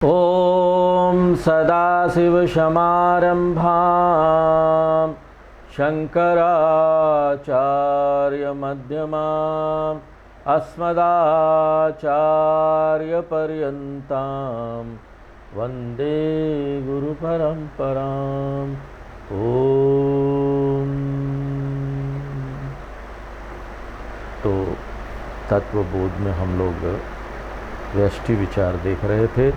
ॐ सदाशिवसमारम्भां शङ्कराचार्यमध्यमाम् अस्मदाचार्यपर्यन्तां वन्दे गुरुपरम्पराम्। ॐ तो तत्वबोध में हम लोग व्यष्टि विचार देख रहे थे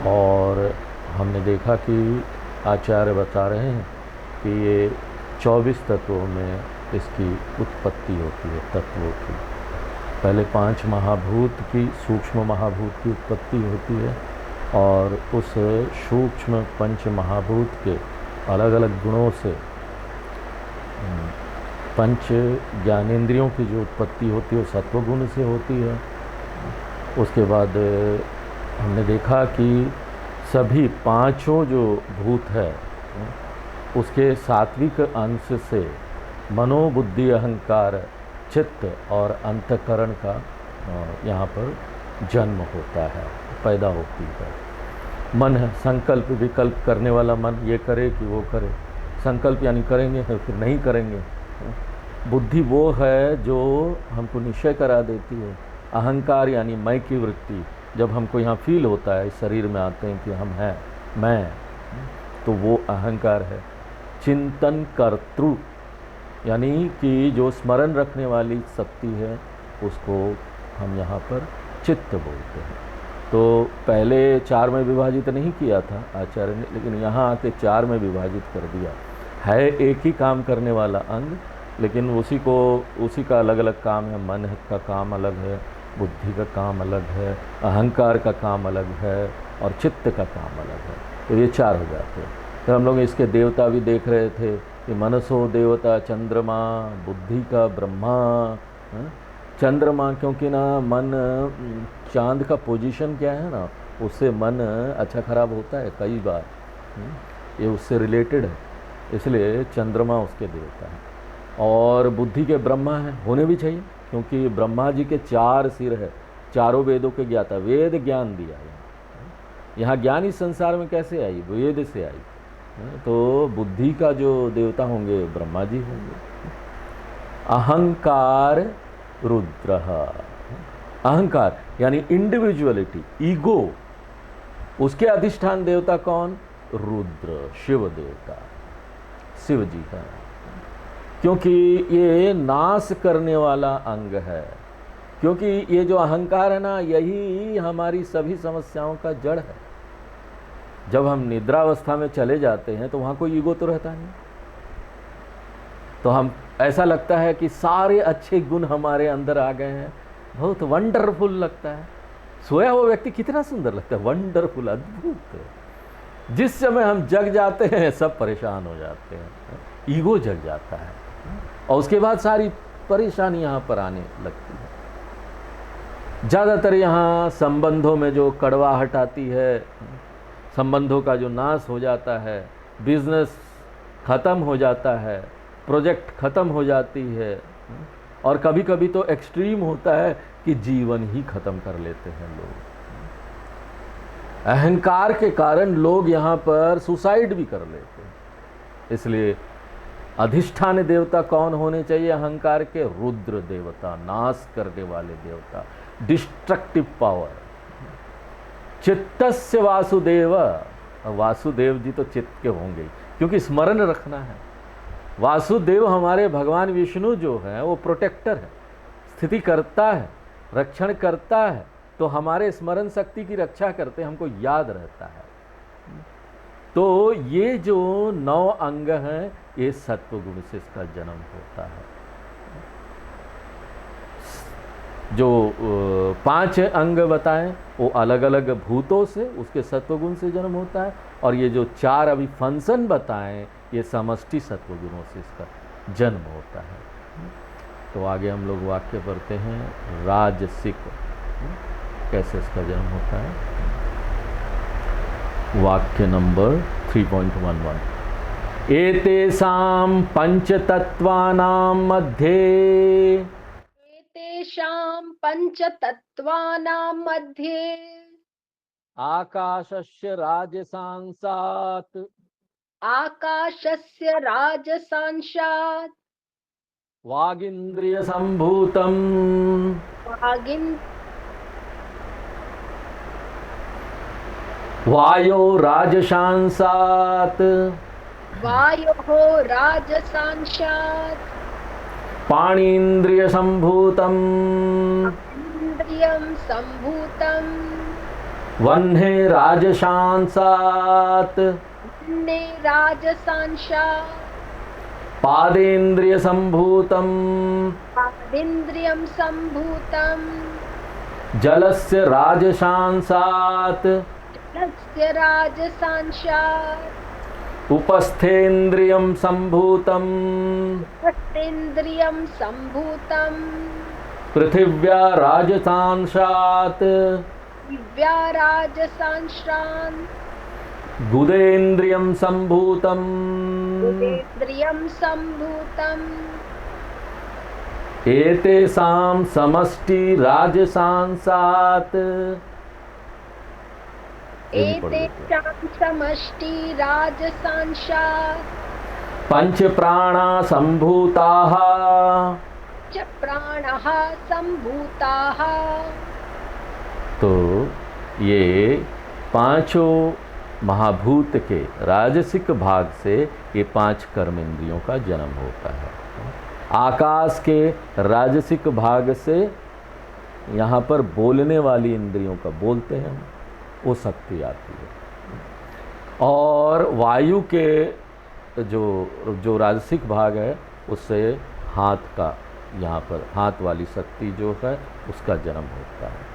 और हमने देखा कि आचार्य बता रहे हैं कि ये 24 तत्वों में इसकी उत्पत्ति होती है तत्वों की। पहले 5 महाभूत की सूक्ष्म महाभूत की उत्पत्ति होती है और उस सूक्ष्म पंच महाभूत के अलग अलग गुणों से पंच ज्ञानेंद्रियों की जो उत्पत्ति होती है वो सत्वगुण से होती है। उसके बाद हमने देखा कि सभी पांचों जो भूत है उसके सात्विक अंश से मनोबुद्धि अहंकार चित्त और अंतःकरण का यहाँ पर जन्म होता है, पैदा होती है। मन है, संकल्प विकल्प करने वाला मन, ये करे कि वो करे। संकल्प यानी करेंगे फिर नहीं करेंगे। बुद्धि वो है जो हमको निश्चय करा देती है। अहंकार यानी मैं की वृत्ति, जब हमको यहाँ फील होता है, इस शरीर में आते हैं कि हम हैं, मैं, तो वो अहंकार है। चिंतन कर्तृ यानी कि जो स्मरण रखने वाली शक्ति है उसको हम यहाँ पर चित्त बोलते हैं। तो पहले 4 में विभाजित नहीं किया था आचार्य ने, लेकिन यहाँ आके 4 में विभाजित कर दिया है। एक ही काम करने वाला अंग, लेकिन उसी का अलग अलग काम है। मन का काम अलग है, बुद्धि का काम अलग है, अहंकार का काम अलग है और चित्त का काम अलग है। तो ये 4 हो जाते हैं। तो हम लोग इसके देवता भी देख रहे थे कि मनसो देवता चंद्रमा, बुद्धि का ब्रह्मा। चंद्रमा क्योंकि ना मन, चांद का पोजीशन क्या है ना, उससे मन अच्छा खराब होता है कई बार। ये उससे रिलेटेड है, इसलिए चंद्रमा उसके देवता है। और बुद्धि के ब्रह्मा है, होने भी चाहिए क्योंकि ब्रह्मा जी के 4 सिर है, चारों वेदों के ज्ञाता, वेद ज्ञान दिया है। यहाँ ज्ञान इस संसार में कैसे आई? वेद से आई। तो बुद्धि का जो देवता होंगे ब्रह्मा जी होंगे। अहंकार रुद्र, अहंकार यानी इंडिविजुअलिटी, ईगो, उसके अधिष्ठान देवता कौन? रुद्र, शिव देवता, शिव जी है। क्योंकि ये नाश करने वाला अंग है। क्योंकि ये जो अहंकार है ना, यही हमारी सभी समस्याओं का जड़ है। जब हम निद्रावस्था में चले जाते हैं तो वहाँ कोई ईगो तो रहता नहीं। तो हम ऐसा लगता है कि सारे अच्छे गुण हमारे अंदर आ गए हैं, बहुत वंडरफुल लगता है। सोया हुआ व्यक्ति कितना सुंदर लगता है, वंडरफुल, अद्भुत। जिस समय हम जग जाते हैं सब परेशान हो जाते हैं, ईगो जग जाता है और उसके बाद सारी परेशानी यहाँ पर आने लगती है। ज़्यादातर यहाँ संबंधों में जो कड़वाहट आती है, संबंधों का जो नाश हो जाता है, बिजनेस ख़त्म हो जाता है, प्रोजेक्ट ख़त्म हो जाती है, और कभी कभी तो एक्सट्रीम होता है कि जीवन ही ख़त्म कर लेते हैं लोग। अहंकार के कारण लोग यहाँ पर सुसाइड भी कर लेते हैं। इसलिए अधिष्ठान देवता कौन होने चाहिए? अहंकार के रुद्र देवता, नाश करने वाले देवता, डिस्ट्रक्टिव पावर। चित्तस्य वासुदेव, वासुदेव जी तो चित्त के होंगे क्योंकि स्मरण रखना है। वासुदेव हमारे भगवान विष्णु जो है वो प्रोटेक्टर है, स्थिति करता है, रक्षण करता है। तो हमारे स्मरण शक्ति की रक्षा करते, हमको याद रहता है। तो ये जो 9 अंग हैं, ये सत्वगुण से इसका जन्म होता है। जो 5 अंग बताएं वो अलग अलग भूतों से, उसके सत्वगुण से जन्म होता है। और ये जो 4 अभी फंक्शन बताएं, ये समष्टि सत्वगुणों से इसका जन्म होता है। तो आगे हम लोग वाक्य पढ़ते हैं। राजसिक, कैसे इसका जन्म होता है? वाक्य नंबर 3.11। एतेषां पंचतत्वानां मध्ये तेषां पंचतत्त्वानां मध्ये आकाशस्य राजसांसात् आकाशस्य राजसांशात् वागिन्द्रिय संभूतम् वायो राजसांसात् वायोः राजसांशात् पाणीन्द्रिय संभूतम् इन्द्रियं सम्भूतम् वह्ने राजसांसात् वह्ने राजसांशात् पादेन्द्रिय संभूतम् पादेन्द्रियं सम्भूतम् जलस्य राजसांसात् जलस्य राजसांशात् उपस्थेन्द्रियं संभूतम् उपस्थेन्द्रियं सम्भूतम् पृथिव्या राजसांसात् दिव्या राजसांशान् गुदेन्द्रियं संभूतम् उदेन्द्रियं सम्भूतम् एतेषां समष्टि राजसांसात् एतेषां समष्टि राजसांशात् पंच प्राणा संभूताः च प्राणः सम्भूताः। तो ये पांचों महाभूत के राजसिक भाग से ये 5 कर्मेंद्रियों का जन्म होता है। आकाश के राजसिक भाग से यहाँ पर बोलने वाली इंद्रियों का बोलते हैं हम, वो शक्ति आती है। और वायु के जो राजसिक भाग है उससे हाथ का, यहाँ पर हाथ वाली शक्ति जो है उसका जन्म होता है।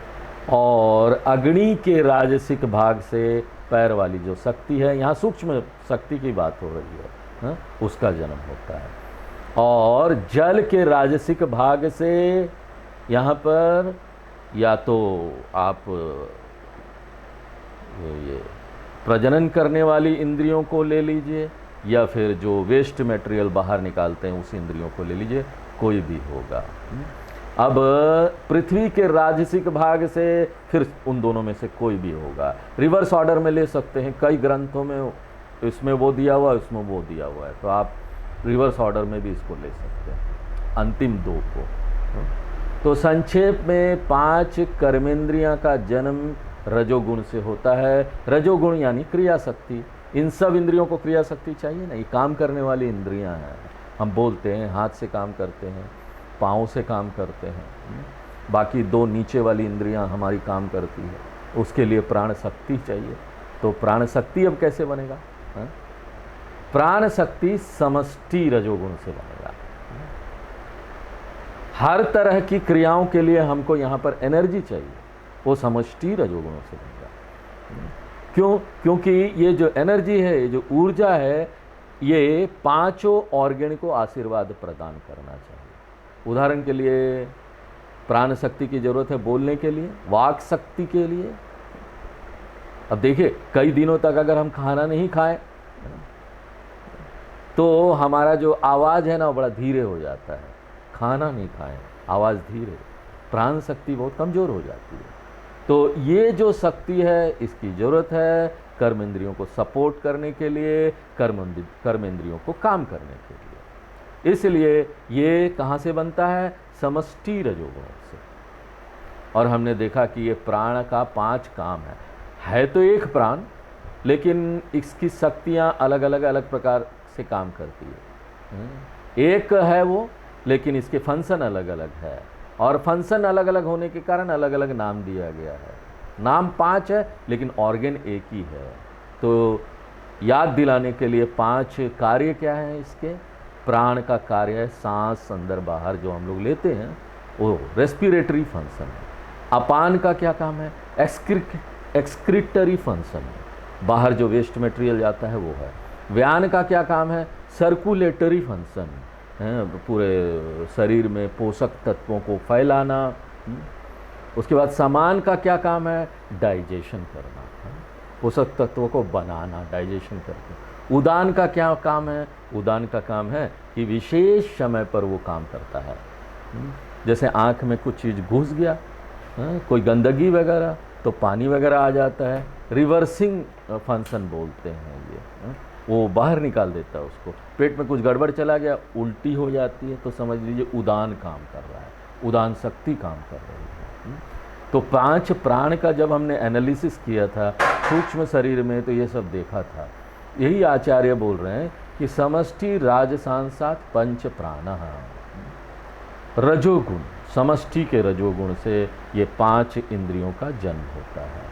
और अग्नि के राजसिक भाग से पैर वाली जो शक्ति है, यहाँ सूक्ष्म शक्ति की बात हो रही है, उसका जन्म होता है। और जल के राजसिक भाग से यहाँ पर या तो आप ये प्रजनन करने वाली इंद्रियों को ले लीजिए या फिर जो वेस्ट मटेरियल बाहर निकालते हैं उस इंद्रियों को ले लीजिए, कोई भी होगा। अब पृथ्वी के राजसिक भाग से फिर उन दोनों में से कोई भी होगा। रिवर्स ऑर्डर में ले सकते हैं, कई ग्रंथों में इसमें वो दिया हुआ है, इसमें वो दिया हुआ है, तो आप रिवर्स ऑर्डर में भी इसको ले सकते हैं, अंतिम 2 को। तो संक्षेप में 5 कर्मेंद्रियां का जन्म रजोगुण से होता है। रजोगुण यानी क्रिया शक्ति। इन सब इंद्रियों को क्रिया शक्ति चाहिए ना, ये काम करने वाली इंद्रियां हैं। हम बोलते हैं, हाथ से काम करते हैं, पाँव से काम करते हैं, बाकी 2 नीचे वाली इंद्रियां हमारी काम करती है, उसके लिए प्राण शक्ति चाहिए। तो प्राण शक्ति अब कैसे बनेगा? प्राण शक्ति समष्टि रजोगुण से बनेगा। हर तरह की क्रियाओं के लिए हमको यहाँ पर एनर्जी चाहिए, वो समष्टि रजोगुणों से बनेगा। क्यों? क्योंकि ये जो एनर्जी है, ये जो ऊर्जा है, ये 5 ऑर्गन को आशीर्वाद प्रदान करना चाहिए। उदाहरण के लिए प्राण शक्ति की जरूरत है बोलने के लिए, वाक शक्ति के लिए। अब देखिए, कई दिनों तक अगर हम खाना नहीं खाएं तो हमारा जो आवाज़ है ना वो बड़ा धीरे हो जाता है। खाना नहीं खाएं, आवाज़ धीरे, प्राण शक्ति बहुत कमज़ोर हो जाती है। तो ये जो शक्ति है इसकी ज़रूरत है कर्म इंद्रियों को सपोर्ट करने के लिए, कर्म इंद्रियों को काम करने के लिए। इसलिए ये कहाँ से बनता है? समष्टि रजोगुण से। और हमने देखा कि ये प्राण का 5 काम है तो एक प्राण, लेकिन इसकी शक्तियाँ अलग प्रकार से काम करती है। एक है वो, लेकिन इसके फंक्शन अलग अलग है, और फंक्शन अलग अलग होने के कारण अलग अलग नाम दिया गया है। नाम 5 है लेकिन ऑर्गन एक ही है। तो याद दिलाने के लिए 5 कार्य क्या है इसके? प्राण का कार्य है सांस अंदर बाहर जो हम लोग लेते हैं, वो रेस्पिरेटरी फंक्शन है। अपान का क्या काम है? एक्सक्रीटरी फंक्शन है, बाहर जो वेस्ट मटेरियल जाता है वो है। व्यान का क्या काम है? सर्कुलेटरी फंक्शन है, पूरे शरीर में पोषक तत्वों को फैलाना। उसके बाद समान का क्या काम है? डाइजेशन करना, पोषक तत्वों को बनाना, डाइजेशन करके। उदान का क्या काम है? उदान का काम है कि विशेष समय पर वो काम करता है। जैसे आँख में कुछ चीज़ घुस गया, कोई गंदगी वगैरह, तो पानी वगैरह आ जाता है, रिवर्सिंग फंक्शन बोलते हैं ये, वो बाहर निकाल देता है उसको। पेट में कुछ गड़बड़ चला गया, उल्टी हो जाती है, तो समझ लीजिए उदान काम कर रहा है, उदान शक्ति काम कर रही है। तो 5 प्राण का जब हमने एनालिसिस किया था सूक्ष्म शरीर में, तो ये सब देखा था। यही आचार्य बोल रहे हैं कि समष्टि राजसांसात 5 प्राण, रजोगुण, समष्टि के रजोगुण से ये 5 इंद्रियों का जन्म होता है।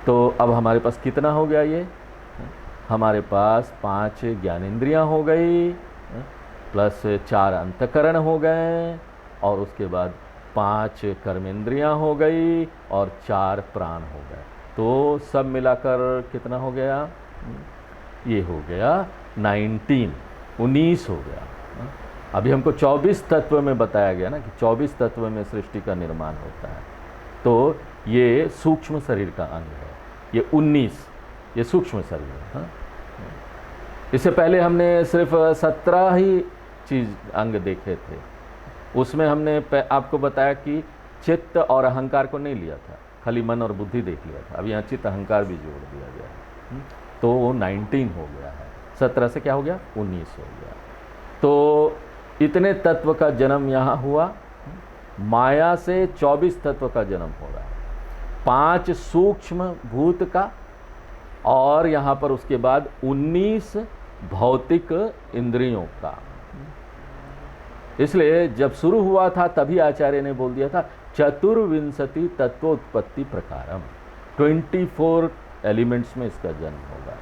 तो अब हमारे पास कितना हो गया? ये हमारे पास 5 ज्ञानेंद्रियां हो गई, प्लस 4 अंतकरण हो गए, और उसके बाद 5 कर्मेंद्रियां हो गई, और 4 प्राण हो गए। तो सब मिलाकर कितना हो गया? ये हो गया 19 हो गया। अभी हमको 24 तत्व में बताया गया ना कि 24 तत्व में सृष्टि का निर्माण होता है। तो ये सूक्ष्म शरीर का अंग है, ये 19, ये सूक्ष्म शरीर है। हाँ? इससे पहले हमने सिर्फ 17 ही चीज़ अंग देखे थे। उसमें हमने आपको बताया कि चित्त और अहंकार को नहीं लिया था, खाली मन और बुद्धि देख लिया था। अब यहाँ चित्त अहंकार भी जोड़ दिया गया है, तो वो 19 हो गया है। 17 से क्या हो गया? 19 हो गया। तो इतने तत्व का जन्म यहाँ हुआ। माया से 24 तत्व का जन्म हो रहा है, 5 सूक्ष्म भूत का, और यहाँ पर उसके बाद 19 भौतिक इंद्रियों का। इसलिए जब शुरू हुआ था तभी आचार्य ने बोल दिया था चतुर्विंशति तत्वोत्पत्ति प्रकारम, 24 एलिमेंट्स में इसका जन्म होगा।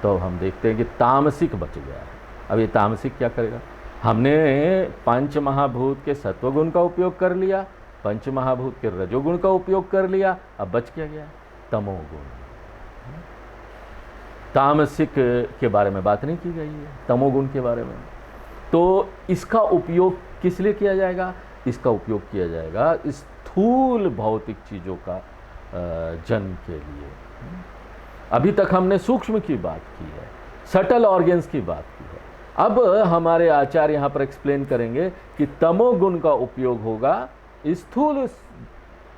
तो हम देखते हैं कि तामसिक बच गया है। अब ये तामसिक क्या करेगा? हमने 5 महाभूत के सत्वगुण का उपयोग कर लिया, 5 महाभूत के रजोगुण का उपयोग कर लिया, अब बच क्या गया? तमोगुण। तामसिक के बारे में बात नहीं की गई है, तमोगुण के बारे में। तो इसका उपयोग किस लिए किया जाएगा? इसका उपयोग किया जाएगा स्थूल भौतिक चीज़ों का जन्म के लिए। अभी तक हमने सूक्ष्म की बात की है, सटल ऑर्गन्स की बात की है। अब हमारे आचार्य यहाँ पर एक्सप्लेन करेंगे कि तमोगुण का उपयोग होगा स्थूल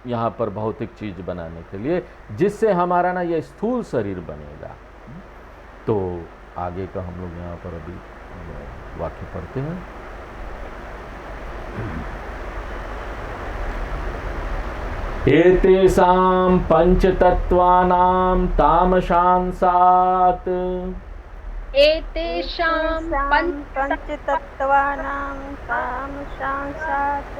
यहाँ पर भौतिक चीज बनाने के लिए, जिससे हमारा ना ये स्थूल शरीर बनेगा। तो आगे का हम लोग यहाँ पर अभी वाक्य पढ़ते हैं। एतेषां पंचतत्वानां तामशांसात्, एतेषां पंचतत्वानां तामशांसात्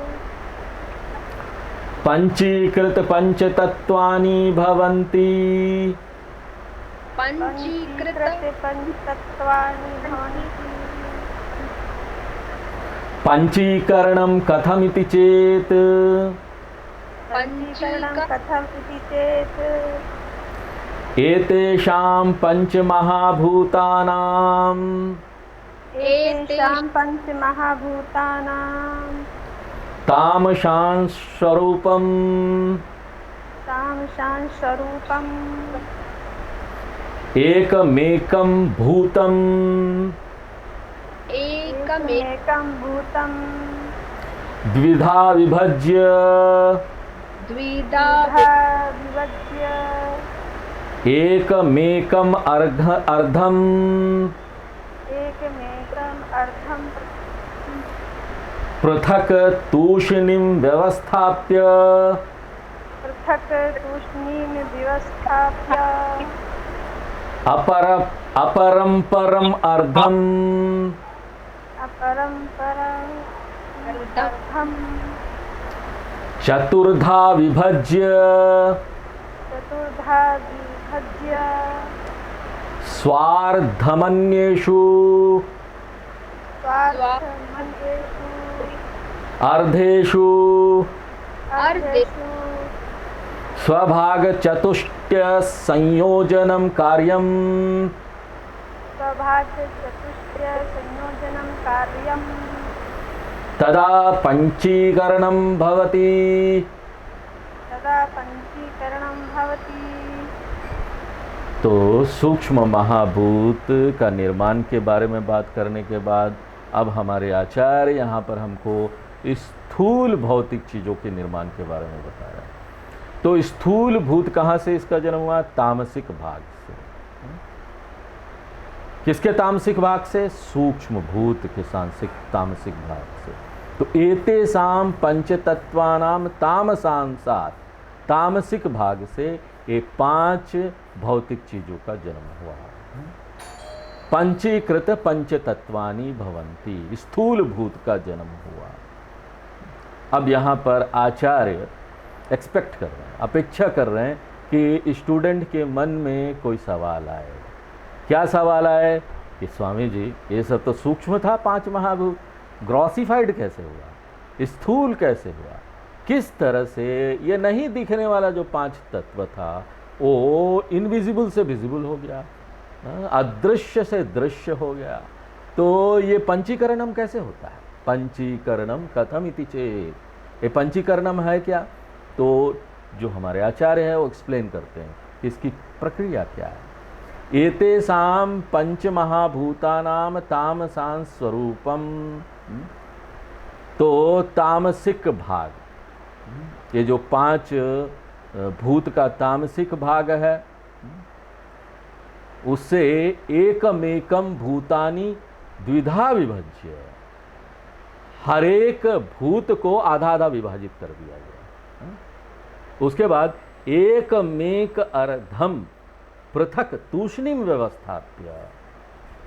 पंचीकृत पंचतत्वानि भवन्ति, पंचीकृत पंचतत्वानि भवन्ति। पंचीकरणं कथमिति चेत्, पंचीकरणं कथमिति चेत् एतेषां पंचमहाभूतानां, एतेषां पंचमहाभूतानां तामशां स्वरूपम्, तामशां स्वरूपम् एकमेकं भूतम्, एकमेकं भूतं द्विधा विभज्य, द्विधा विभज्य एकमेकम् अर्धम्, एकमेकम् अर्धं पृथक् तूष्णीं व्यवस्थाप्य, पृथक् तूष्णीं व्यवस्थाप्य अपरं परम् अर्धम्, अपरं परम् अर्धं चतुर्धा विभज्य, चतुर्धा विभज्य स्वार्धमन्येषु स्वार्थमन्येषु अर्धेषु अर्धेषु स्वभागचतुष्टय संयोजनं कार्यम्, स्वभागचतुष्टय संयोजनं कार्यम् तदा पंचीकरणं भवति, तदा पंचीकरणं भवति। तो सूक्ष्म महाभूत का निर्माण के बारे में बात करने के बाद अब हमारे आचार्य यहाँ पर हमको स्थूल भौतिक चीज़ों के निर्माण के बारे में बताया। तो स्थूल भूत कहाँ से इसका जन्म हुआ? तामसिक भाग से। किसके तामसिक भाग से? सूक्ष्म भूत के सांसिक तामसिक भाग से। तो एतेषां पंचतत्वानां तामसांसात्, तामसिक भाग से ये 5 भौतिक चीजों का जन्म हुआ। पंचीकृत पंचतत्वानि भवन्ति, स्थूल भूत का जन्म हुआ। अब यहाँ पर आचार्य एक्सपेक्ट कर रहे हैं, अपेक्षा कर रहे हैं कि स्टूडेंट के मन में कोई सवाल आए। क्या सवाल आए कि स्वामी जी ये सब तो सूक्ष्म था, 5 महाभूत, ग्रॉसिफाइड कैसे हुआ, स्थूल कैसे हुआ, किस तरह से ये नहीं दिखने वाला जो 5 तत्व था वो इनविजिबल से विजिबल हो गया, अदृश्य से दृश्य हो गया। तो ये पंचीकरणम कैसे होता है? पंचीकरणम कथम इति चेत्, ये पंचीकरणम है क्या? तो जो हमारे आचार्य है वो एक्सप्लेन करते हैं कि इसकी प्रक्रिया क्या है। एतेषां पंचमहाभूतानां तामसां स्वरूपम, तो तामसिक भाग, ये जो 5 भूत का तामसिक भाग है उससे एकमेकम भूतानि द्विधा विभज्य, हर एक भूत को आधा आधा विभाजित कर दिया गया। उसके बाद एकमेक अर्धम पृथक तूष्णीम व्यवस्थाप्य,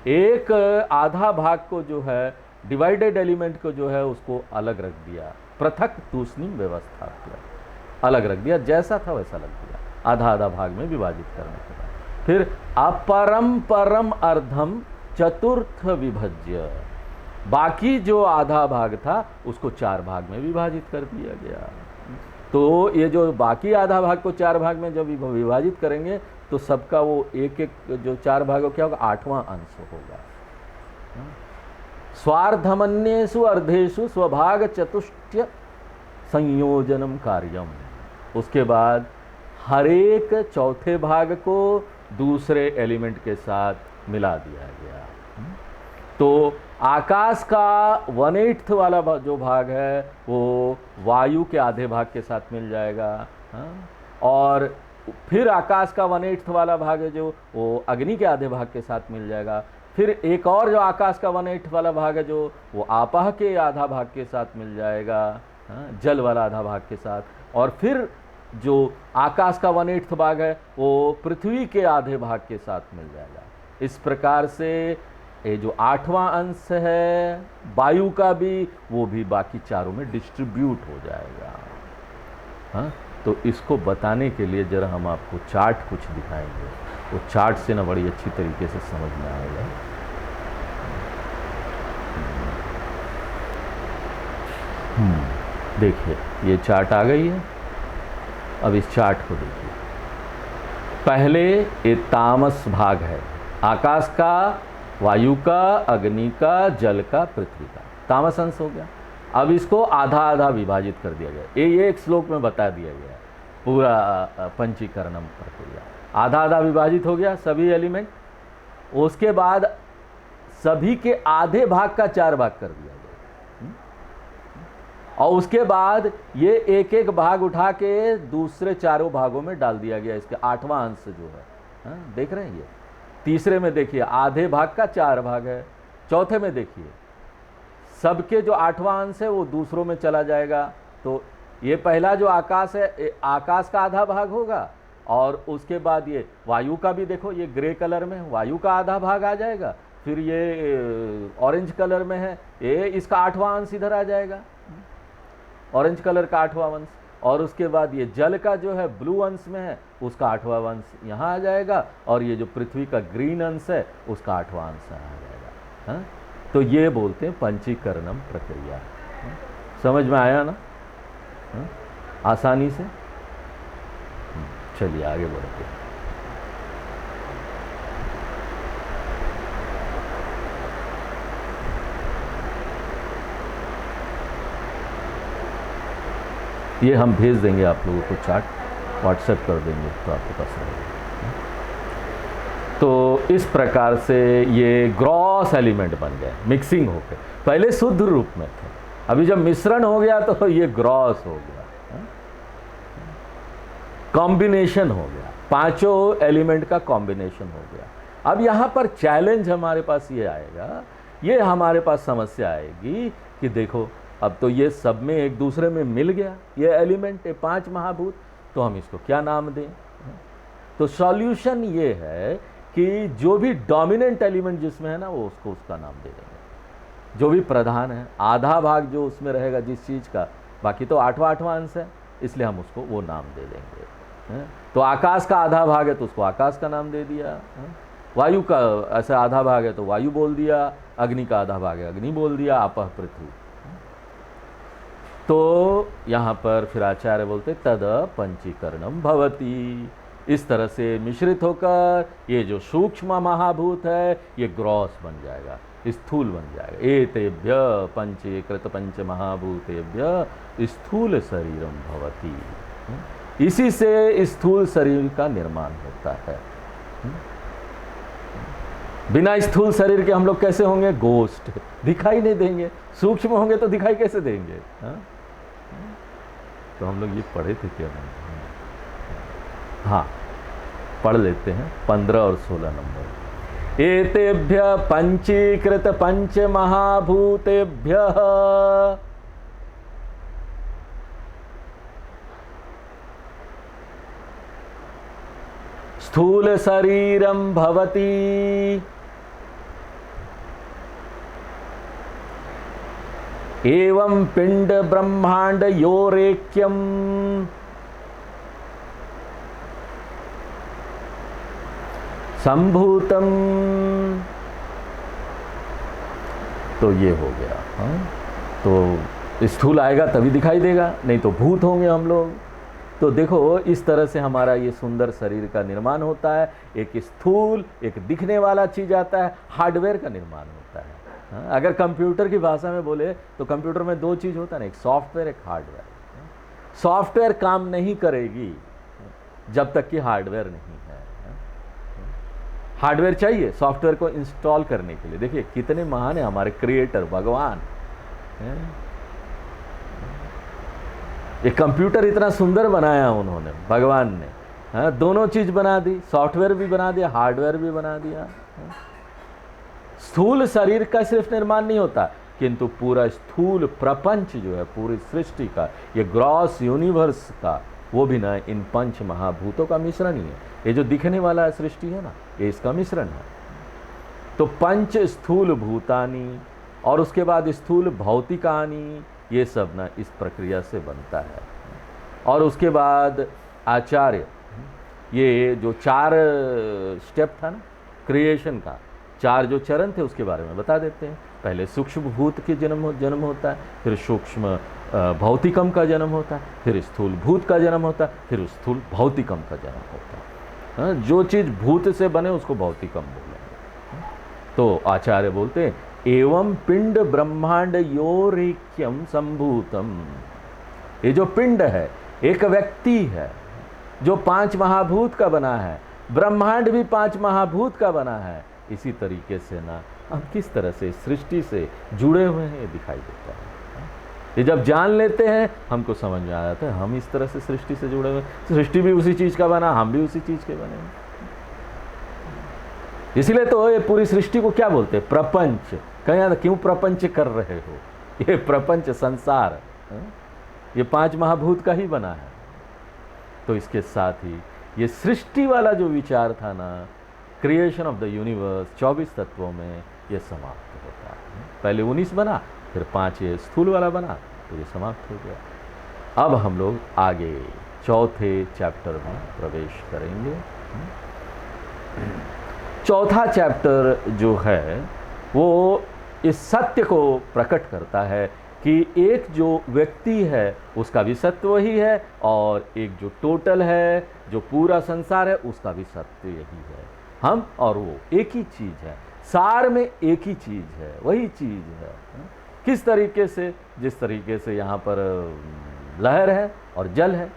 एक आधा भाग को जो है डिवाइडेड एलिमेंट को जो है उसको अलग रख दिया, पृथक तूष्णीम व्यवस्थाप्य, अलग रख दिया, जैसा था वैसा रख दिया, आधा आधा भाग में विभाजित करने के बाद फिर अपरम परम अर्धम चतुर्थ विभज्य, बाकी जो आधा भाग था उसको 4 भाग में विभाजित कर दिया गया। तो ये जो बाकी आधा भाग को 4 भाग में जब विभाजित करेंगे तो सबका वो एक एक जो 4 भागों क्या होगा? 8वां अंश होगा। स्वार्धमन्येषु अर्धेषु स्वभाग चतुष्टय संयोजनम कार्यम, उसके बाद हर एक चौथे भाग को दूसरे एलिमेंट के साथ मिला दिया गया। तो आकाश का 1/8 वाला जो भाग है वो वायु के आधे भाग के साथ मिल जाएगा, और फिर आकाश का 1/8 वाला भाग है जो वो अग्नि के आधे भाग के साथ मिल जाएगा। फिर एक और जो आकाश का 1/8 वाला भाग है जो वो आपह के आधा भाग के साथ मिल जाएगा, जल वाला आधा भाग के साथ, और फिर जो आकाश का 1/8 भाग है वो पृथ्वी के आधे भाग के साथ मिल जाएगा। इस प्रकार से ये जो 8वां अंश है वायु का भी, वो भी बाकी चारों में डिस्ट्रीब्यूट हो जाएगा। हाँ, तो इसको बताने के लिए जरा हम आपको चार्ट कुछ दिखाएंगे, वो चार्ट से ना बड़ी अच्छी तरीके से समझ में आएगा। देखिए ये चार्ट आ गई है। अब इस चार्ट को देखिए, पहले ये तामस भाग है, आकाश का, वायु का, अग्नि का, जल का, पृथ्वी का, तामस अंश हो गया। अब इसको आधा आधा विभाजित कर दिया गया। ये एक श्लोक में बता दिया गया पूरा पंचीकरणम प्रक्रिया। आधा आधा विभाजित हो गया सभी एलिमेंट, उसके बाद सभी के आधे भाग का 4 भाग कर दिया गया, और उसके बाद ये एक एक भाग उठा के दूसरे 4 भागों में डाल दिया गया। इसके 8वां अंश जो है, देख रहे हैं ये। तीसरे में देखिए आधे भाग का 4 भाग है। चौथे में देखिए सबके जो 8वां अंश है वो दूसरों में चला जाएगा। तो ये पहला जो आकाश है, आकाश का आधा भाग होगा, और उसके बाद ये वायु का भी देखो, ये ग्रे कलर में वायु का आधा भाग आ जाएगा। फिर ये ऑरेंज कलर में है, ये इसका 8वां अंश इधर आ जाएगा, ऑरेंज कलर का 8वां अंश। और उसके बाद ये जल का जो है ब्लू अंश में है, उसका 8वां अंश यहाँ आ जाएगा, और ये जो पृथ्वी का ग्रीन अंश है उसका 8वां अंश आ जाएगा। हाँ, तो ये बोलते हैं पंचीकरणम प्रक्रिया। समझ में आया ना? आसानी से। चलिए आगे बढ़ते हैं। ये हम भेज देंगे आप लोगों को, चार्ट व्हाट्सएप कर देंगे तो आपके पास रहेगा। तो इस प्रकार से ये ग्रॉस एलिमेंट बन गए, मिक्सिंग हो गए। पहले शुद्ध रूप में थे, अभी जब मिश्रण हो गया तो ये ग्रॉस हो गया। कॉम्बिनेशन हो गया, पांचों एलिमेंट का कॉम्बिनेशन हो गया। अब यहाँ पर चैलेंज हमारे पास ये आएगा, ये हमारे पास समस्या आएगी कि देखो अब तो ये सब में एक दूसरे में मिल गया, ये एलिमेंट है 5 महाभूत, तो हम इसको क्या नाम दें? तो सॉल्यूशन ये है कि जो भी डोमिनेंट एलिमेंट जिसमें है ना, वो उसको उसका नाम दे देंगे। जो भी प्रधान है, आधा भाग जो उसमें रहेगा जिस चीज़ का, बाकी तो 8वां अंश है, इसलिए हम उसको वो नाम दे देंगे। तो आकाश का आधा भाग है तो उसको आकाश का नाम दे दिया, वायु का ऐसा आधा भाग है तो वायु बोल दिया, अग्नि का आधा भाग है अग्नि बोल दिया, आपः पृथ्वी। तो यहाँ पर फिर आचार्य बोलते तद पंचीकरणम भवति। इस तरह से मिश्रित होकर ये जो सूक्ष्म महाभूत है ये ग्रॉस बन जाएगा, स्थूल बन जाएगा। एतेभ्य पंचीकृत पंच महाभूतेभ्य स्थूल शरीरम भवति। इसी से स्थूल शरीर का निर्माण होता है। बिना स्थूल शरीर के हम लोग कैसे होंगे? गोस्ट, दिखाई नहीं देंगे। सूक्ष्म होंगे तो दिखाई कैसे देंगे? तो हम लोग ये पढ़े थे क्या? हाँ, पढ़ लेते हैं 15 और 16 नंबर। एतेभ्य पंचीकृत पंच महाभूतेभ्य स्थूल शरीरम भवति। एवं पिंड ब्रह्मांड योरेक्यम संभूतम। तो ये हो गया। तो स्थूल आएगा तभी दिखाई देगा, नहीं तो भूत होंगे हम लोग। तो देखो इस तरह से हमारा ये सुंदर शरीर का निर्माण होता है। एक स्थूल, एक दिखने वाला चीज आता है, हार्डवेयर का निर्माण होता है। अगर कंप्यूटर की भाषा में बोले तो कंप्यूटर में 2 चीज होता है ना, एक सॉफ्टवेयर, एक हार्डवेयर। सॉफ्टवेयर काम नहीं करेगी जब तक कि हार्डवेयर नहीं है। हार्डवेयर चाहिए सॉफ्टवेयर को इंस्टॉल करने के लिए। देखिए कितने महान है हमारे क्रिएटर भगवान। ये कंप्यूटर इतना सुंदर बनाया उन्होंने, भगवान ने। दोनों चीज बना दी, सॉफ्टवेयर भी बना दिया, हार्डवेयर भी बना दिया। स्थूल शरीर का सिर्फ निर्माण नहीं होता, किंतु पूरा स्थूल प्रपंच जो है, पूरी सृष्टि का, ये ग्रॉस यूनिवर्स का, वो भी ना इन 5 महाभूतों का मिश्रण ही है। ये जो दिखने वाला सृष्टि है ना, ये इसका मिश्रण है। तो 5 स्थूल भूतानी और उसके बाद स्थूल भौतिकानी, ये सब ना इस प्रक्रिया से बनता है। और उसके बाद आचार्य ये जो 4 स्टेप था ना क्रिएशन का, 4 जो चरण थे उसके बारे में बता देते हैं। पहले सूक्ष्म भूत के जन्म होता है, फिर सूक्ष्म भौतिकम का जन्म होता है, फिर स्थूल भूत का जन्म होता है, फिर स्थूल भौतिकम का जन्म होता है। जो चीज़ भूत से बने उसको भौतिकम बोलेंगे। तो आचार्य बोलते हैं एवं पिंड ब्रह्मांड योरेक्यम संभूतम। ये जो पिंड है एक व्यक्ति है जो 5 महाभूत का बना है, ब्रह्मांड भी 5 महाभूत का बना है। इसी तरीके से ना हम किस तरह से सृष्टि से जुड़े हुए हैं ये दिखाई देता है। ये जब जान लेते हैं हमको समझ में आ जाता है हम इस तरह से सृष्टि से जुड़े हुए, सृष्टि भी उसी चीज का बना, हम भी उसी चीज के बने। इसीलिए तो ये पूरी सृष्टि को क्या बोलते हैं? प्रपंच। कहीं क्यों प्रपंच कर रहे हो? ये प्रपंच संसार ये 5 महाभूत का ही बना है। तो इसके साथ ही ये सृष्टि वाला जो विचार था ना, क्रिएशन ऑफ द यूनिवर्स 24 तत्वों में, ये समाप्त होता है। पहले 19 बना, फिर 5 ये स्थूल वाला बना, तो ये समाप्त हो गया। अब हम लोग आगे चौथे चैप्टर में प्रवेश करेंगे। चौथा चैप्टर जो है वो इस सत्य को प्रकट करता है कि एक जो व्यक्ति है उसका भी सत्य वही है, और एक जो टोटल है, जो पूरा संसार है, उसका भी सत्य यही है। हम और वो एक ही चीज़ है, सार में एक ही चीज़ है, वही चीज़ है। किस तरीके से? जिस तरीके से यहाँ पर लहर है और जल है,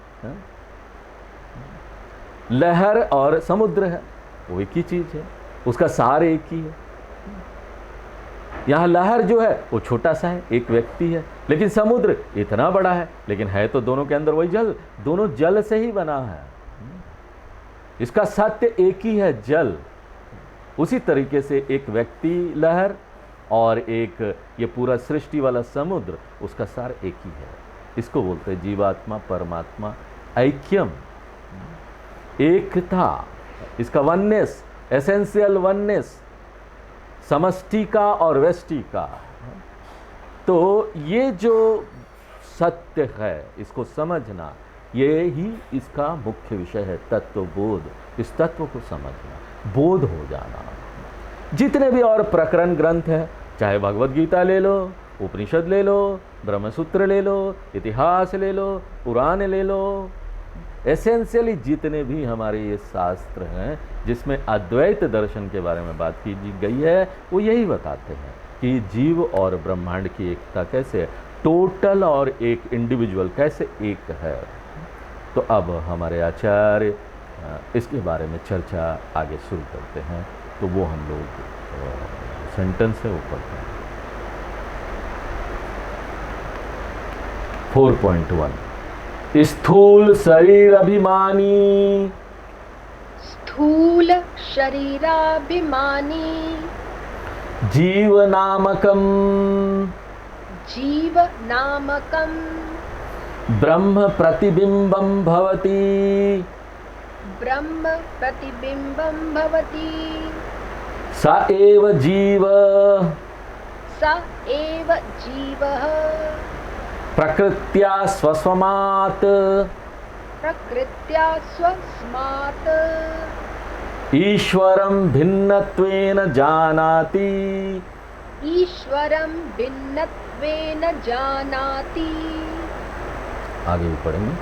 लहर और समुद्र है, वो एक ही चीज़ है, उसका सार एक ही है। यहाँ लहर जो है वो छोटा सा है, एक व्यक्ति है, लेकिन समुद्र इतना बड़ा है, लेकिन है तो दोनों के अंदर वही जल, दोनों जल से ही बना है। इसका सत्य एक ही है, जल। उसी तरीके से एक व्यक्ति लहर और एक ये पूरा सृष्टि वाला समुद्र, उसका सार एक ही है। इसको बोलते हैं जीवात्मा परमात्मा ऐक्यम, एकता, इसका वननेस, एसेंशियल वननेस, समष्टि का और व्यष्टि का। तो ये जो सत्य है इसको समझना, ये ही इसका मुख्य विषय है, तत्वबोध। इस तत्व को समझना, बोध हो जाना। जितने भी और प्रकरण ग्रंथ हैं, चाहे भगवद गीता ले लो, उपनिषद ले लो, ब्रह्मसूत्र ले लो, इतिहास ले लो, पुराण ले लो, एसेंशियली जितने भी हमारे ये शास्त्र हैं जिसमें अद्वैत दर्शन के बारे में बात की गई है, वो यही बताते हैं कि जीव और ब्रह्मांड की एकता कैसे है, टोटल और एक इंडिविजुअल कैसे एक है। तो अब हमारे आचार्य इसके बारे में चर्चा आगे शुरू करते हैं। तो वो हम लोग सेंटेंस है ऊपर का 4.1 स्थूल शरीर अभिमानी, स्थूल शरीराभिमानी, जीव नामकम, जीव नामकम, ब्रह्म प्रतिबिंबम भवति, ब्रह्म प्रतिबिंबं भवति, स एव जीव, स एव जीवः, प्रकृत्या स्वस्मात्, प्रकृत्या स्वस्मात्, ईश्वरं भिन्नत्वेन जानाति, ईश्वरं भिन्नत्वेन जानाति। आगे भी पढ़ेंगे।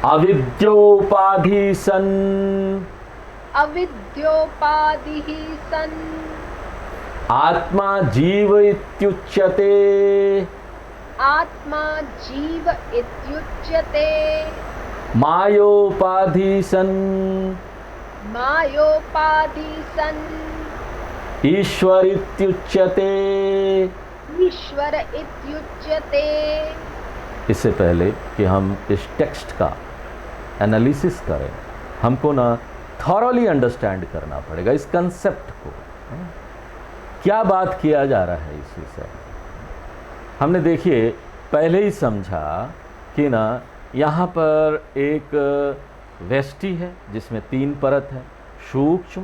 अविद्योपाधि सन्, अविद्योपाधिः सन्, आत्मा जीव इत्युच्यते, आत्मा जीव इत्युच्यते, मायोपाधि सन्, मायोपाधि सन्, ईश्वर इत्युच्यते। ईश्वर इत्युच्यते। इससे पहले कि हम इस टेक्स्ट का एनालिसिस करें, हमको ना थॉरली अंडरस्टैंड करना पड़ेगा इस कंसेप्ट को। क्या बात किया जा रहा है इस विषय में। हमने देखिए पहले ही समझा कि ना यहाँ पर एक व्यष्टि है जिसमें 3 परत है, सूक्ष्म,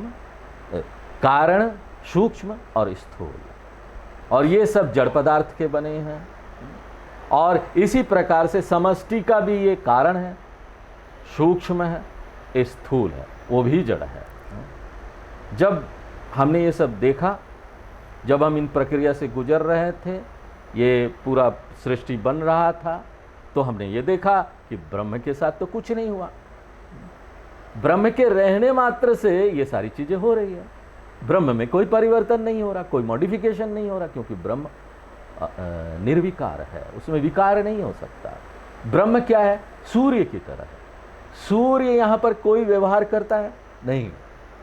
कारण, सूक्ष्म और स्थूल, और ये सब जड़ पदार्थ के बने हैं। और इसी प्रकार से समष्टि का भी ये कारण है, सूक्ष्म है, स्थूल है, वो भी जड़ है। जब हमने ये सब देखा, जब हम इन प्रक्रिया से गुजर रहे थे, ये पूरा सृष्टि बन रहा था, तो हमने ये देखा कि ब्रह्म के साथ तो कुछ नहीं हुआ। ब्रह्म के रहने मात्र से ये सारी चीजें हो रही है। ब्रह्म में कोई परिवर्तन नहीं हो रहा, कोई मॉडिफिकेशन नहीं हो रहा, क्योंकि ब्रह्म निर्विकार है, उसमें विकार नहीं हो सकता। ब्रह्म क्या है? सूर्य की तरह है। सूर्य यहाँ पर कोई व्यवहार करता है नहीं,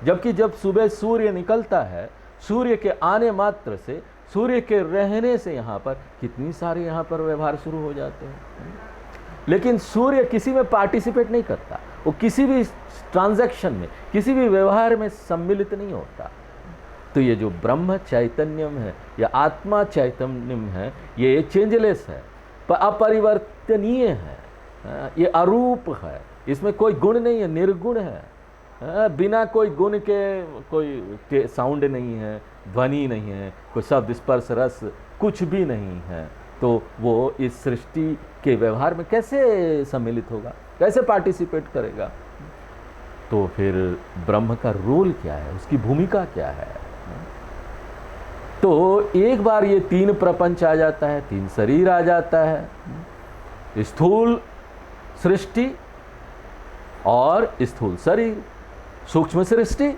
जबकि जब सुबह सूर्य निकलता है, सूर्य के आने मात्र से, सूर्य के रहने से यहाँ पर कितनी सारे यहाँ पर व्यवहार शुरू हो जाते हैं। लेकिन सूर्य किसी में पार्टिसिपेट नहीं करता, वो किसी भी ट्रांजैक्शन में, किसी भी व्यवहार में सम्मिलित नहीं होता। तो ये जो ब्रह्म चैतन्यम है या आत्मा चैतन्यम है, ये चेंजलेस है, अपरिवर्तनीय है, ये अरूप है, इसमें कोई गुण नहीं है, निर्गुण है, बिना कोई गुण के कोई साउंड नहीं है, ध्वनि नहीं है, कोई शब्द स्पर्श रस कुछ भी नहीं है। तो वो इस सृष्टि के व्यवहार में कैसे सम्मिलित होगा, कैसे पार्टिसिपेट करेगा? तो फिर ब्रह्म का रोल क्या है, उसकी भूमिका क्या है? तो एक बार ये 3 प्रपंच आ जाता है, 3 शरीर आ जाता है, स्थूल सृष्टि और स्थूल शरीर, सूक्ष्म सृष्टि,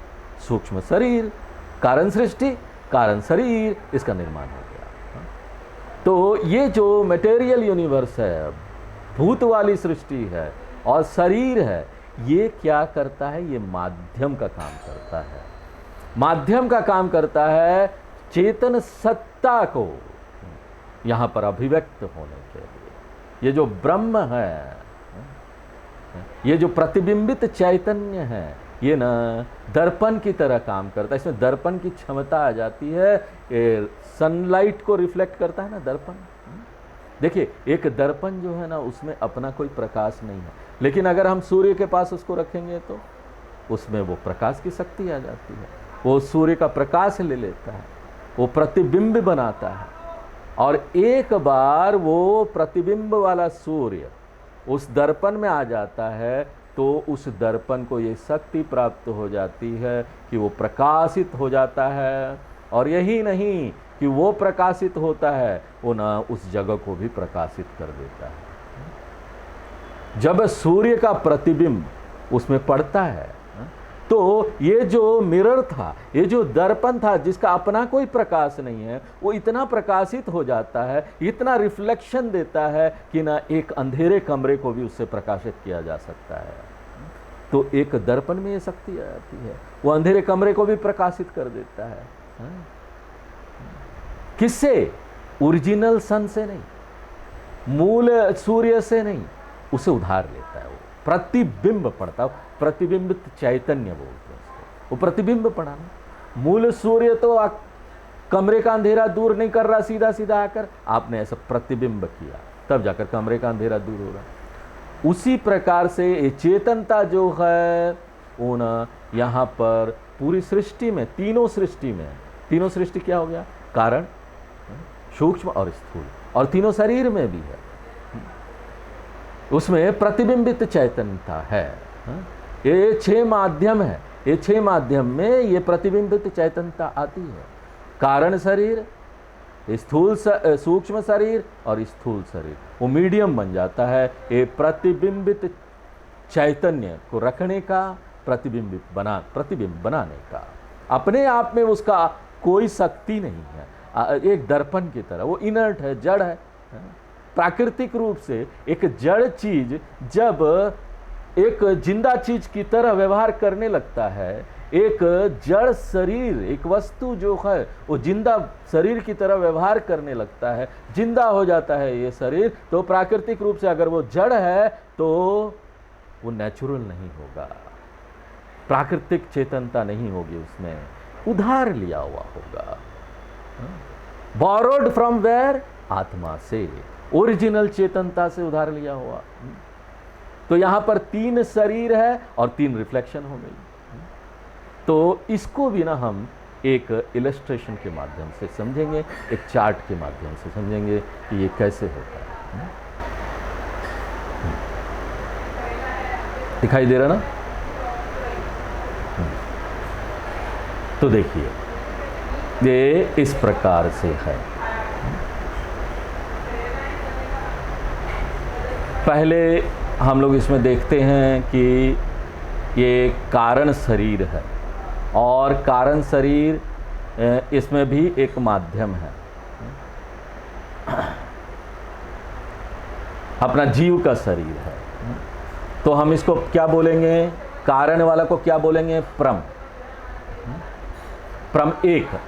सूक्ष्म शरीर, कारण सृष्टि, कारण शरीर, इसका निर्माण हो गया। तो ये जो मटेरियल यूनिवर्स है, भूत वाली सृष्टि है और शरीर है, ये क्या करता है? ये माध्यम का काम करता है। माध्यम का काम करता है चेतन सत्ता को यहाँ पर अभिव्यक्त होने के लिए। ये जो ब्रह्म है, ये जो प्रतिबिंबित चैतन्य है, ये ना दर्पण की तरह काम करता है। इसमें दर्पण की क्षमता आ जाती है। सनलाइट को रिफ्लेक्ट करता है ना दर्पण। देखिए एक दर्पण जो है ना उसमें अपना कोई प्रकाश नहीं है, लेकिन अगर हम सूर्य के पास उसको रखेंगे तो उसमें वो प्रकाश की शक्ति आ जाती है। वो सूर्य का प्रकाश ले लेता है, वो प्रतिबिंब बनाता है, और एक बार वो प्रतिबिंब वाला सूर्य उस दर्पण में आ जाता है तो उस दर्पण को ये शक्ति प्राप्त हो जाती है कि वो प्रकाशित हो जाता है। और यही नहीं कि वो प्रकाशित होता है, वो ना उस जगह को भी प्रकाशित कर देता है। जब सूर्य का प्रतिबिंब उसमें पड़ता है तो ये जो मिरर था, ये जो दर्पण था जिसका अपना कोई प्रकाश नहीं है, वो इतना प्रकाशित हो जाता है, इतना रिफ्लेक्शन देता है कि ना एक अंधेरे कमरे को भी उससे प्रकाशित किया जा सकता है। तो एक दर्पण में ये शक्ति आ जाती है, वो अंधेरे कमरे को भी प्रकाशित कर देता है। किससे? ओरिजिनल सन से नहीं, मूल सूर्य से नहीं, उसे उधार लेता है। वो प्रतिबिंब पड़ता है, प्रतिबिंबित चैतन्य बोलते हैं उसको। वो प्रतिबिंब पड़ा ना, मूल सूर्य तो कमरे का अंधेरा दूर नहीं कर रहा सीधा सीधा आकर, आपने ऐसा प्रतिबिंब किया तब जाकर कमरे का अंधेरा दूर होगा। उसी प्रकार से ये चेतनता जो है वो ना यहाँ पर पूरी सृष्टि में, तीनों सृष्टि क्या हो गया? कारण, सूक्ष्म और स्थूल, और तीनों शरीर में भी है, उसमें प्रतिबिंबित चैतन्यता है। ये 6 माध्यम है, ये 6 माध्यम में ये प्रतिबिंबित चैतन्यता आती है। कारण शरीर, स्थूल सूक्ष्म शरीर और स्थूल शरीर, वो मीडियम बन जाता है ये प्रतिबिंबित चैतन्य को रखने का, प्रतिबिंब बनाने का। अपने आप में उसका कोई शक्ति नहीं है, एक दर्पण की तरह वो इनर्ट है, जड़ है। प्राकृतिक रूप से एक जड़ चीज जब एक जिंदा चीज की तरह व्यवहार करने लगता है, एक जड़ शरीर, एक वस्तु जो है वो जिंदा शरीर की तरह व्यवहार करने लगता है, जिंदा हो जाता है ये शरीर, तो प्राकृतिक रूप से अगर वो जड़ है तो वो नेचुरल नहीं होगा, प्राकृतिक चेतनता नहीं होगी, उसमें उधार लिया हुआ होगा। Borrowed from where? आत्मा से, ओरिजिनल चेतनता से उधार लिया हुआ। तो यहां पर 3 शरीर है और 3 रिफ्लेक्शन हो गई। तो इसको भी ना हम एक इलस्ट्रेशन के माध्यम से समझेंगे, एक चार्ट के माध्यम से समझेंगे कि ये कैसे होता है। दिखाई दे रहा ना? तो देखिए ये इस प्रकार से है। पहले हम लोग इसमें देखते हैं कि ये कारण शरीर है, और कारण शरीर इसमें भी एक माध्यम है, अपना जीव का शरीर है। तो हम इसको क्या बोलेंगे? कारण वाला को क्या बोलेंगे? प्रम 1।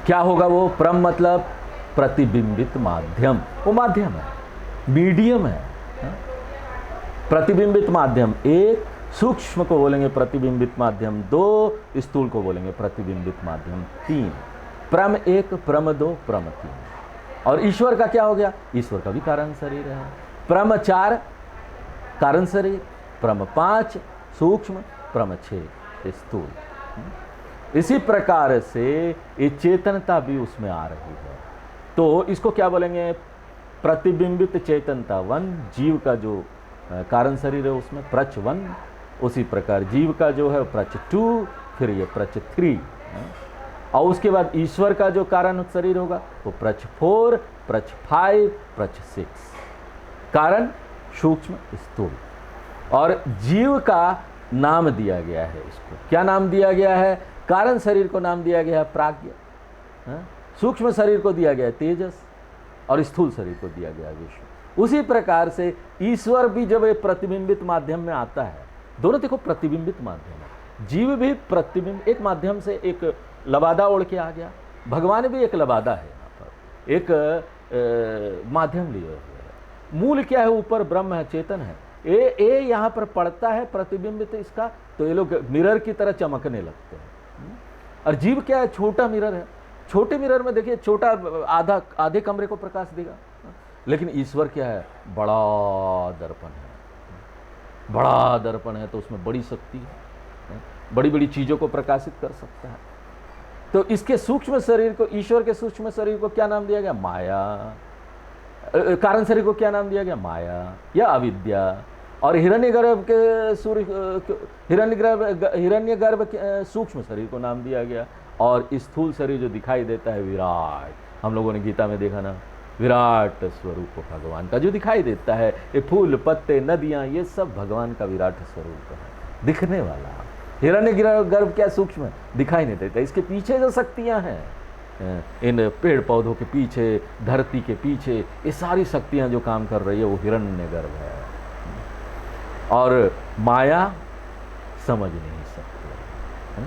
क्या होगा वो? प्रम मतलब प्रतिबिंबित माध्यम, वो माध्यम है, मीडियम है। प्रतिबिंबित माध्यम 1, सूक्ष्म को बोलेंगे प्रतिबिंबित माध्यम 2, स्थूल को बोलेंगे प्रतिबिंबित माध्यम 3। प्रम 1, प्रम 2, प्रम 3। और ईश्वर का क्या हो गया? ईश्वर का भी कारण शरीर है। प्रम 4 कारण शरीर, प्रम 5 सूक्ष्म, प्रम 6 स्थूल। इसी प्रकार से ये चेतनता भी उसमें आ रही है। तो इसको क्या बोलेंगे? प्रतिबिंबित चेतनता 1, जीव का जो कारण शरीर है उसमें प्रच 1, उसी प्रकार जीव का जो है प्रच 2, फिर ये प्रच 3, और उसके बाद ईश्वर का जो कारण शरीर होगा वो प्रच 4, प्रच 5, प्रच 6। कारण, सूक्ष्म, स्थूल। और जीव का नाम दिया गया है, इसको क्या नाम दिया गया है? कारण शरीर को नाम दिया गया है प्राज्ञ, सूक्ष्म शरीर को दिया गया है तेजस, और स्थूल शरीर को दिया गया है विश्व। उसी प्रकार से ईश्वर भी जब एक प्रतिबिंबित माध्यम में आता है, दोनों देखो प्रतिबिंबित माध्यम है, जीव भी प्रतिबिंब, एक माध्यम से एक लबादा ओढ़ के आ गया, भगवान भी एक लबादा है, यहाँ पर एक माध्यम लिए हुए है। मूल क्या है? ऊपर ब्रह्म है, चेतन है, ये यहाँ पर पड़ता है प्रतिबिंबित इसका, तो ये लोग मिरर की तरह चमकने लगते हैं। और जीव क्या है, छोटा मिरर है। छोटे मिरर में देखिए छोटा आधे कमरे को प्रकाश देगा, लेकिन ईश्वर क्या है, बड़ा दर्पण है। बड़ा दर्पण है तो उसमें बड़ी शक्ति है, बड़ी बड़ी चीजों को प्रकाशित कर सकता है। तो इसके सूक्ष्म शरीर को, ईश्वर के सूक्ष्म शरीर को क्या नाम दिया गया, माया। कारण शरीर को क्या नाम दिया गया, माया या अविद्या। और हिरण्यगर्भ के सूर्य, हिरण्यगर्भ के सूक्ष्म शरीर को नाम दिया गया। और स्थूल शरीर जो दिखाई देता है, विराट। हम लोगों ने गीता में देखा ना, विराट स्वरूप भगवान का जो दिखाई देता है, ये फूल पत्ते नदियां, ये सब भगवान का विराट स्वरूप है, दिखने वाला। हिरण्यगर्भ क्या सूक्ष्म है, दिखाई नहीं देता। इसके पीछे जो शक्तियां हैं, इन पेड़ पौधों के पीछे, धरती के पीछे, ये सारी शक्तियां जो काम कर रही है वो हिरण्यगर्भ है। और माया समझ नहीं सकती,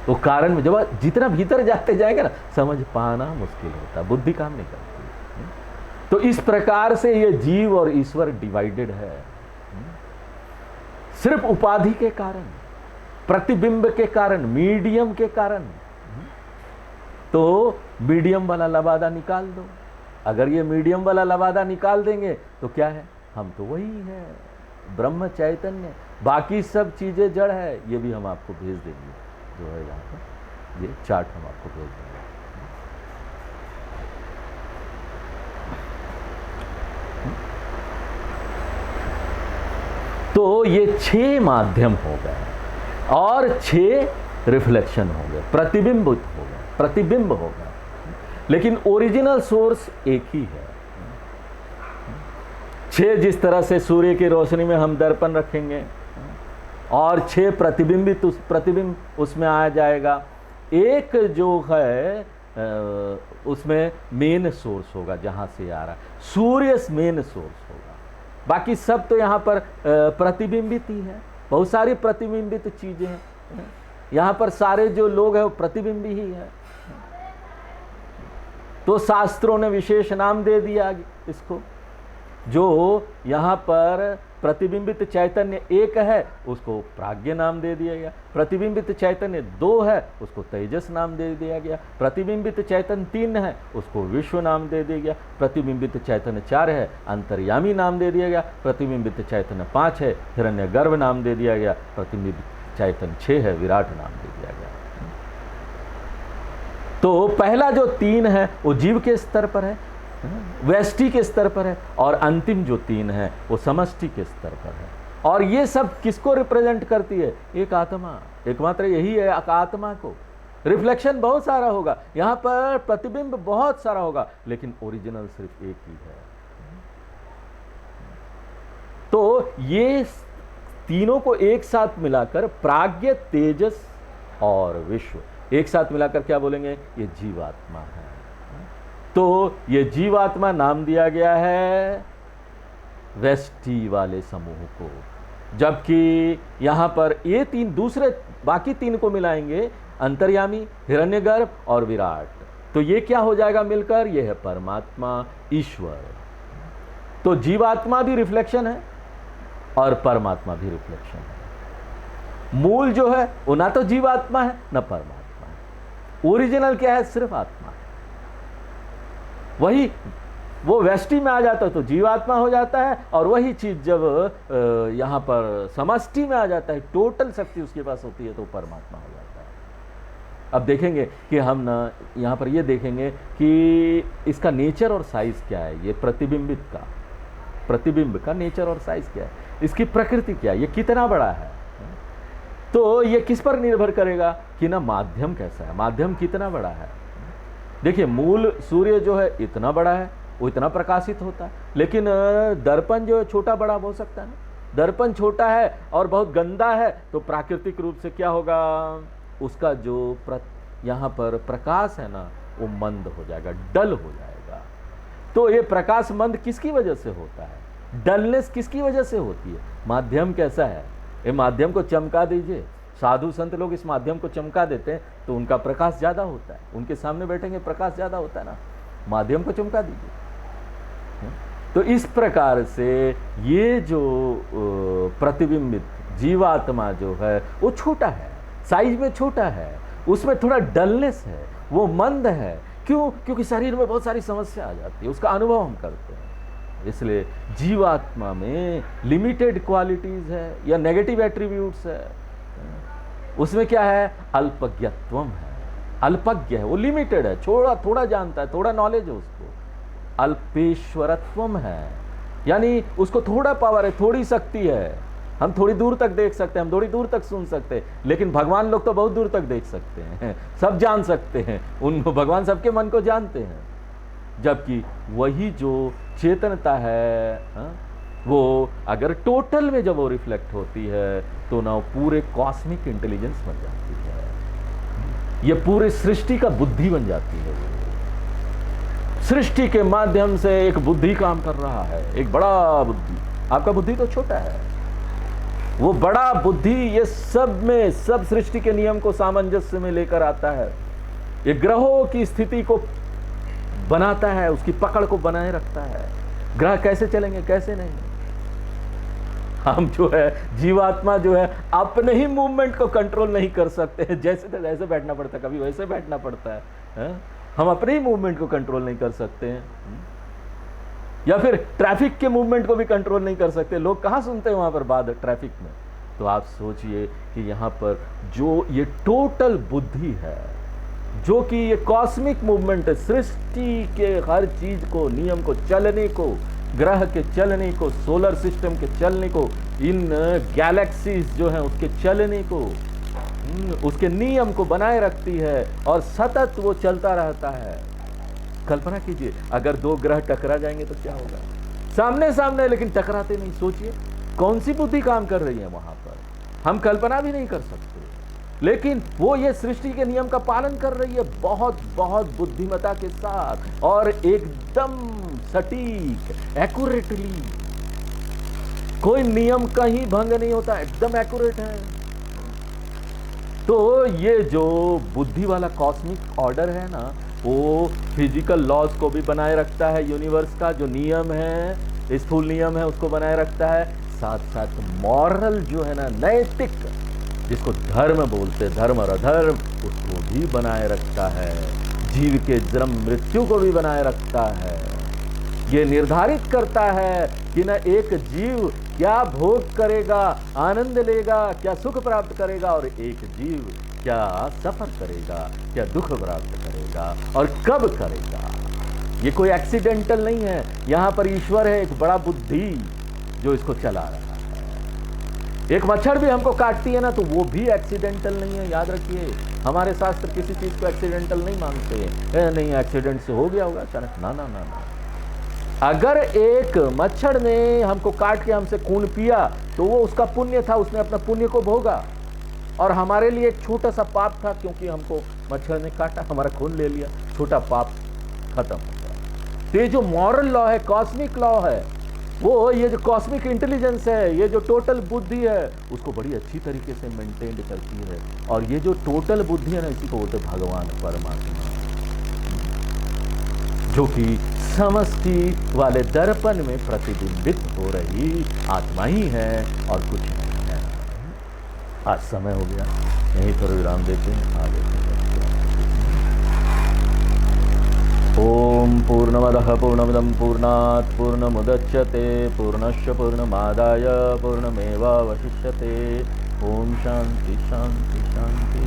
तो कारण में जब जितना भीतर जाते जाएगा ना, समझ पाना मुश्किल होता, बुद्धि काम नहीं करती। तो इस प्रकार से ये जीव और ईश्वर डिवाइडेड है, सिर्फ उपाधि के कारण, प्रतिबिंब के कारण, मीडियम के कारण। तो मीडियम वाला लबादा निकाल दो। अगर ये मीडियम वाला लबादा निकाल देंगे तो क्या है, हम तो वही है, ब्रह्म चैतन्य। बाकी सब चीजें जड़ है। ये भी हम आपको भेज देंगे, जो है यहाँ पर ये चार्ट हम आपको भेज देंगे। तो ये 6 माध्यम हो गए और 6 रिफ्लेक्शन हो गए, प्रतिबिंबित हो गए, प्रतिबिंब हो गए। लेकिन ओरिजिनल सोर्स एक ही है। 6 जिस तरह से सूर्य की रोशनी में हम दर्पण रखेंगे और 6 प्रतिबिंबित, उस प्रतिबिंब उसमें आ जाएगा। एक जो है उसमें मेन सोर्स होगा, जहां से आ रहा है, सूर्य मेन सोर्स होगा। बाकी सब तो यहाँ पर प्रतिबिंबित ही है, बहुत सारी प्रतिबिंबित चीजें हैं। यहाँ पर सारे जो लोग हैं वो प्रतिबिंबी ही है। तो शास्त्रों ने विशेष नाम दे दिया इसको। जो यहाँ पर प्रतिबिंबित चैतन्य एक है, उसको प्राज्ञ नाम दे दिया गया। प्रतिबिंबित चैतन्य 2 है, उसको तेजस नाम दे दिया गया। प्रतिबिंबित चैतन्य 3 है, उसको विश्व नाम दे दिया गया। प्रतिबिंबित चैतन्य 4 है, अंतर्यामी नाम दे दिया गया। प्रतिबिंबित चैतन्य 5 है, हिरण्यगर्भ नाम दे दिया गया। प्रतिबिंबित चैतन्य 6 है, विराट नाम दे दिया गया। तो पहला जो 3 है वो जीव के स्तर पर है, व्यष्टि के स्तर पर है, और अंतिम जो 3 है वो समष्टि के स्तर पर है। और ये सब किसको रिप्रेजेंट करती है, एक आत्मा, एकमात्र यही है आत्मा को। रिफ्लेक्शन बहुत सारा होगा यहाँ पर, प्रतिबिंब बहुत सारा होगा, लेकिन ओरिजिनल सिर्फ एक ही है। तो ये तीनों को एक साथ मिलाकर प्राज्ञ, तेजस और विश्व एक साथ मिलाकर क्या बोलेंगे, ये जीवात्मा है। तो ये जीवात्मा नाम दिया गया है व्यष्टि वाले समूह को। जबकि यहां पर ये 3 दूसरे, बाकी 3 को मिलाएंगे, अंतर्यामी, हिरण्यगर्भ और विराट, तो ये क्या हो जाएगा मिलकर, ये है परमात्मा, ईश्वर। तो जीवात्मा भी रिफ्लेक्शन है और परमात्मा भी रिफ्लेक्शन है। मूल जो है वो ना तो जीवात्मा है ना परमात्मा है। ओरिजिनल क्या है, सिर्फ आत्मा है। वही वो व्यष्टि में आ जाता है तो जीवात्मा हो जाता है, और वही चीज जब यहाँ पर समष्टि में आ जाता है, टोटल शक्ति उसके पास होती है, तो परमात्मा हो जाता है। अब देखेंगे कि हम ना यहाँ पर ये देखेंगे कि इसका नेचर और साइज क्या है। ये प्रतिबिंबित का, प्रतिबिंब का नेचर और साइज क्या है, इसकी प्रकृति क्या है, ये कितना बड़ा है। तो ये किस पर निर्भर करेगा कि ना माध्यम कैसा है, माध्यम कितना बड़ा है। देखिए मूल सूर्य जो है इतना बड़ा है, वो इतना प्रकाशित होता है, लेकिन दर्पण जो है छोटा बड़ा हो सकता है ना। दर्पण छोटा है और बहुत गंदा है, तो प्राकृतिक रूप से क्या होगा, उसका जो यहाँ पर प्रकाश है ना वो मंद हो जाएगा, डल हो जाएगा। तो ये प्रकाश मंद किसकी वजह से होता है, डलनेस किसकी वजह से होती है, माध्यम कैसा है। ये माध्यम को चमका दीजिए, साधु संत लोग इस माध्यम को चमका देते हैं तो उनका प्रकाश ज़्यादा होता है, उनके सामने बैठेंगे प्रकाश ज़्यादा होता है ना। माध्यम को चमका दीजिए, तो इस प्रकार से ये जो प्रतिबिंबित जीवात्मा जो है वो छोटा है, साइज में छोटा है, उसमें थोड़ा डलनेस है, वो मंद है। क्यों? क्योंकि शरीर में बहुत सारी समस्या आ जाती है, उसका अनुभव हम करते हैं। इसलिए जीवात्मा में लिमिटेड क्वालिटीज है या नेगेटिव एट्रीब्यूट्स है। उसमें क्या है? अल्पज्ञत्वम है, अल्पज्ञ है, वो लिमिटेड है, थोड़ा जानता है, थोड़ा नॉलेज है उसको। अल्पेश्वरत्वम है, यानी उसको थोड़ा पावर है, थोड़ी शक्ति है, हम थोड़ी दूर तक देख सकते हैं, हम थोड़ी दूर तक सुन सकते हैं, लेकिन भगवान लोग तो बहुत दूर तक देख सकते हैं, सब जान सकते हैं, उन भगवान सबके मन को जानते हैं। जबकि वही जो चेतनता है वो अगर टोटल में जब वो रिफ्लेक्ट होती है तो ना पूरे कॉस्मिक इंटेलिजेंस बन जाती है, ये पूरे सृष्टि का बुद्धि बन जाती है। सृष्टि के माध्यम से एक बुद्धि काम कर रहा है, एक बड़ा बुद्धि। आपका बुद्धि तो छोटा है, वो बड़ा बुद्धि ये सब में सब सृष्टि के नियम को सामंजस्य में लेकर आता है, ये ग्रहों की स्थिति को बनाता है, उसकी पकड़ को बनाए रखता है। ग्रह कैसे चलेंगे, कैसे नहीं। हम जो है जीवात्मा जो है अपने ही मूवमेंट को कंट्रोल नहीं कर सकते हैं, जैसे जैसे बैठना पड़ता है, कभी वैसे बैठना पड़ता है। हम अपने ही मूवमेंट को कंट्रोल नहीं कर सकते हैं, या फिर ट्रैफिक के मूवमेंट को भी कंट्रोल नहीं कर सकते। लोग कहाँ सुनते हैं वहां पर बात ट्रैफिक में। तो आप सोचिए कि यहाँ पर जो ये टोटल बुद्धि है, जो कि ये कॉस्मिक मूवमेंट है, सृष्टि के हर चीज को, नियम को, चलने को, ग्रह के चलने को, सोलर सिस्टम के चलने को, इन गैलेक्सीज जो हैं उसके चलने को, उसके नियम को बनाए रखती है और सतत वो चलता रहता है। कल्पना कीजिए अगर दो ग्रह टकरा जाएंगे तो क्या होगा? सामने सामने लेकिन टकराते नहीं। सोचिए कौन सी बुद्धि काम कर रही है वहां पर, हम कल्पना भी नहीं कर सकते। लेकिन वो ये सृष्टि के नियम का पालन कर रही है बहुत बहुत बुद्धिमता के साथ और एकदम सटीक, एक्यूरेटली। कोई नियम का ही भंग नहीं होता, एकदम एक्यूरेट है। तो ये जो बुद्धि वाला कॉस्मिक ऑर्डर है ना, वो फिजिकल लॉज को भी बनाए रखता है, यूनिवर्स का जो नियम है, स्थूल नियम है, उसको बनाए रखता है। साथ साथ मॉरल जो है ना, नैतिक, जिसको धर्म बोलते हैं, धर्म और अधर्म, उसको भी बनाए रखता है। जीव के जन्म मृत्यु को भी बनाए रखता है। ये निर्धारित करता है कि ना एक जीव क्या भोग करेगा, आनंद लेगा, क्या सुख प्राप्त करेगा, और एक जीव क्या सफर करेगा, क्या दुख प्राप्त करेगा और कब करेगा। ये कोई एक्सीडेंटल नहीं है। यहाँ पर ईश्वर है, एक बड़ा बुद्धि जो इसको चला रहा है। एक मच्छर भी हमको काटती है ना, तो वो भी एक्सीडेंटल नहीं है। याद रखिए, हमारे शास्त्र किसी चीज को एक्सीडेंटल नहीं मानते। नहीं एक्सीडेंट से हो गया होगा अचानक, ना ना ना ना। अगर एक मच्छर ने हमको काट के हमसे खून पिया तो वो उसका पुण्य था, उसने अपना पुण्य को भोगा, और हमारे लिए एक छोटा सा पाप था, क्योंकि हमको मच्छर ने काटा, हमारा खून ले लिया, छोटा पाप खत्म हो गया। तो ये जो मॉरल लॉ है, कॉस्मिक लॉ है, वो ये जो कॉस्मिक इंटेलिजेंस है, ये जो टोटल बुद्धि है, उसको बड़ी अच्छी तरीके से मेंटेन करती है। और ये जो टोटल बुद्धि है ना, इसी को बोलते भगवान परमात्मा, जो कि समष्टि वाले दर्पण में प्रतिबिंबित हो रही आत्मा ही है और कुछ नहीं है। आज समय हो गया, यहीं पर विराम देते हैं, आगे ओम पूर्णमदः पूर्णमिदं पूर्णात् पूर्णमुदच्यते पूर्णस्य पूर्णमादाय पूर्णमेवावशिष्यते। ओम शांति शांति शांति।